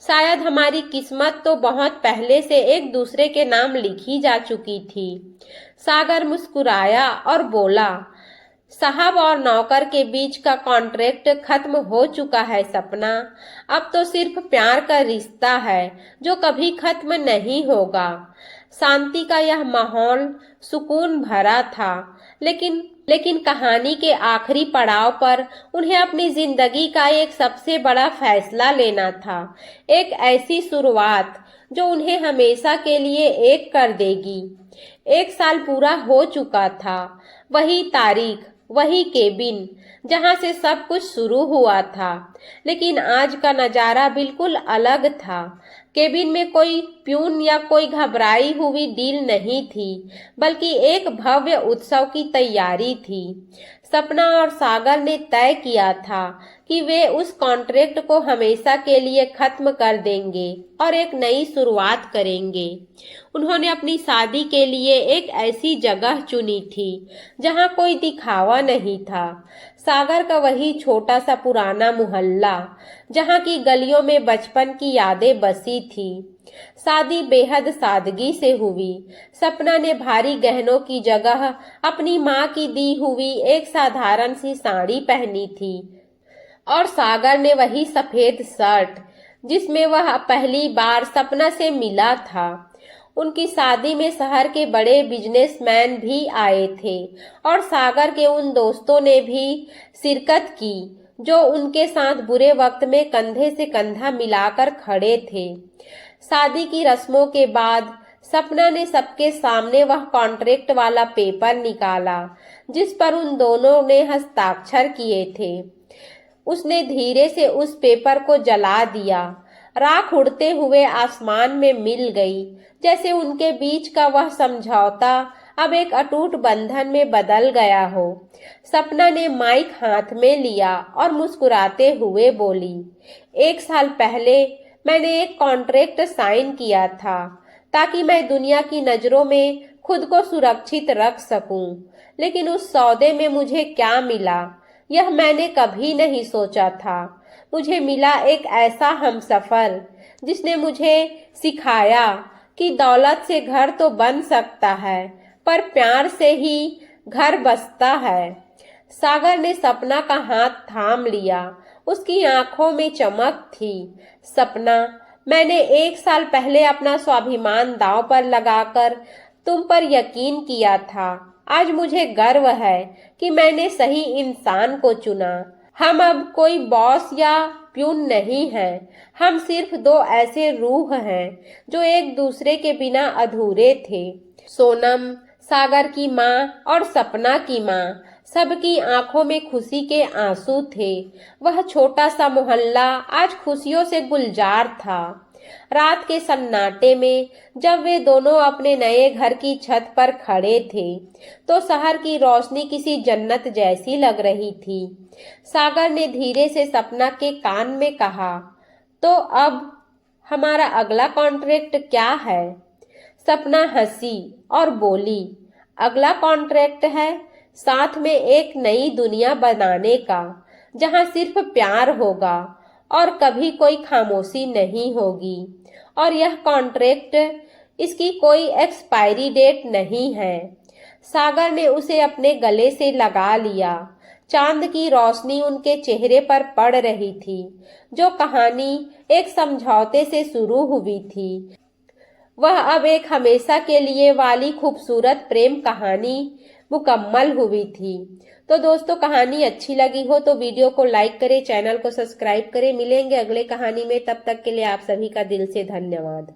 शायद हमारी किस्मत तो बहुत पहले से एक दूसरे के नाम लिखी जा चुकी थी। सागर मुस्कुराया और बोला, साहब और नौकर के बीच का कॉन्ट्रैक्ट खत्म हो चुका है सपना। अब तो सिर्फ प्यार का रिश्ता है जो कभी खत्म नहीं होगा। शांति का यह माहौल सुकून भरा था, लेकिन कहानी के आखिरी पड़ाव पर उन्हें अपनी जिंदगी का एक सबसे बड़ा फैसला लेना था। एक ऐसी शुरुआत जो उन्हें हमेशा के लिए एक कर देगी। 1 साल पूरा हो चुका था। वही तारीख, वही केबिन जहां से सब कुछ शुरू हुआ था, लेकिन आज का नजारा बिल्कुल अलग था। केबिन में कोई प्यून या कोई घबराई हुई डील नहीं थी, बल्कि एक भव्य उत्सव की तैयारी थी। सपना और सागर ने तय किया था कि वे उस कॉन्ट्रैक्ट को हमेशा के लिए खत्म कर देंगे और एक नई शुरुआत करेंगे। उन्होंने अपनी शादी के लिए एक ऐसी जगह चुनी थी जहां कोई दिखावा नहीं था। सागर का वही छोटा सा पुराना मोहल्ला जहां की गलियों में बचपन की यादें बसी थी। शादी बेहद सादगी से हुई। सपना ने भारी गहनों की जगह अपनी माँ की दी हुई एक साधारण सी साड़ी पहनी थी और सागर ने वही सफेद शर्ट जिसमें वह पहली बार सपना से मिला था। उनकी शादी में शहर के बड़े बिजनेसमैन भी आए थे और सागर के उन दोस्तों ने भी शिरकत की जो उनके साथ बुरे वक्त में कंधे से कंधा मिलाकर खड़े थे। शादी की रस्मों के बाद सपना ने सबके सामने वह कॉन्ट्रैक्ट वाला पेपर निकाला जिस पर उन दोनों ने हस्ताक्षर किए थे। उसने धीरे से उस पेपर को जला दिया। राख उड़ते हुए आसमान में मिल गई, जैसे उनके बीच का वह समझौता अब एक अटूट बंधन में बदल गया हो। सपना ने माइक हाथ में लिया और मुस्कुराते हुए बोली, 1 साल पहले मैंने एक कॉन्ट्रैक्ट साइन किया था ताकि मैं दुनिया की नजरों में खुद को सुरक्षित रख सकूं, लेकिन उस सौदे में मुझे क्या मिला यह मैंने कभी नहीं सोचा था। मुझे मिला एक ऐसा हमसफर जिसने मुझे सिखाया कि दौलत से घर तो बन सकता है, पर प्यार से ही घर बसता है। सागर ने सपना का हाथ थाम लिया। उसकी आंखों में चमक थी। सपना, मैंने 1 साल पहले अपना स्वाभिमान दांव पर लगाकर तुम पर यकीन किया था। आज मुझे गर्व है कि मैंने सही इंसान को चुना। हम अब कोई बॉस या प्यून नहीं हैं। हम सिर्फ 2 ऐसे रूह हैं जो एक दूसरे के बिना अधूरे थे। सोनम, सागर की माँ और सपना की माँ, सबकी आंखों में खुशी के आंसू थे। वह छोटा सा मोहल्ला आज खुशियों से गुलजार था। रात के सन्नाटे में जब वे दोनों अपने नए घर की छत पर खड़े थे तो शहर की रोशनी किसी जन्नत जैसी लग रही थी। सागर ने धीरे से सपना के कान में कहा, तो अब हमारा अगला कॉन्ट्रैक्ट क्या है? सपना हंसी और बोली, अगला कॉन्ट्रैक्ट है साथ में एक नई दुनिया बनाने का जहां सिर्फ प्यार होगा और कभी कोई खामोशी नहीं होगी। और यह कॉन्ट्रैक्ट, इसकी कोई एक्सपायरी डेट नहीं है। सागर ने उसे अपने गले से लगा लिया। चांद की रोशनी उनके चेहरे पर पड़ रही थी। जो कहानी एक समझौते से शुरू हुई थी वह अब एक हमेशा के लिए वाली खूबसूरत प्रेम कहानी मुकम्मल हुई थी। तो दोस्तों, कहानी अच्छी लगी हो तो वीडियो को लाइक करें, चैनल को सब्सक्राइब करें। मिलेंगे अगले कहानी में, तब तक के लिए आप सभी का दिल से धन्यवाद।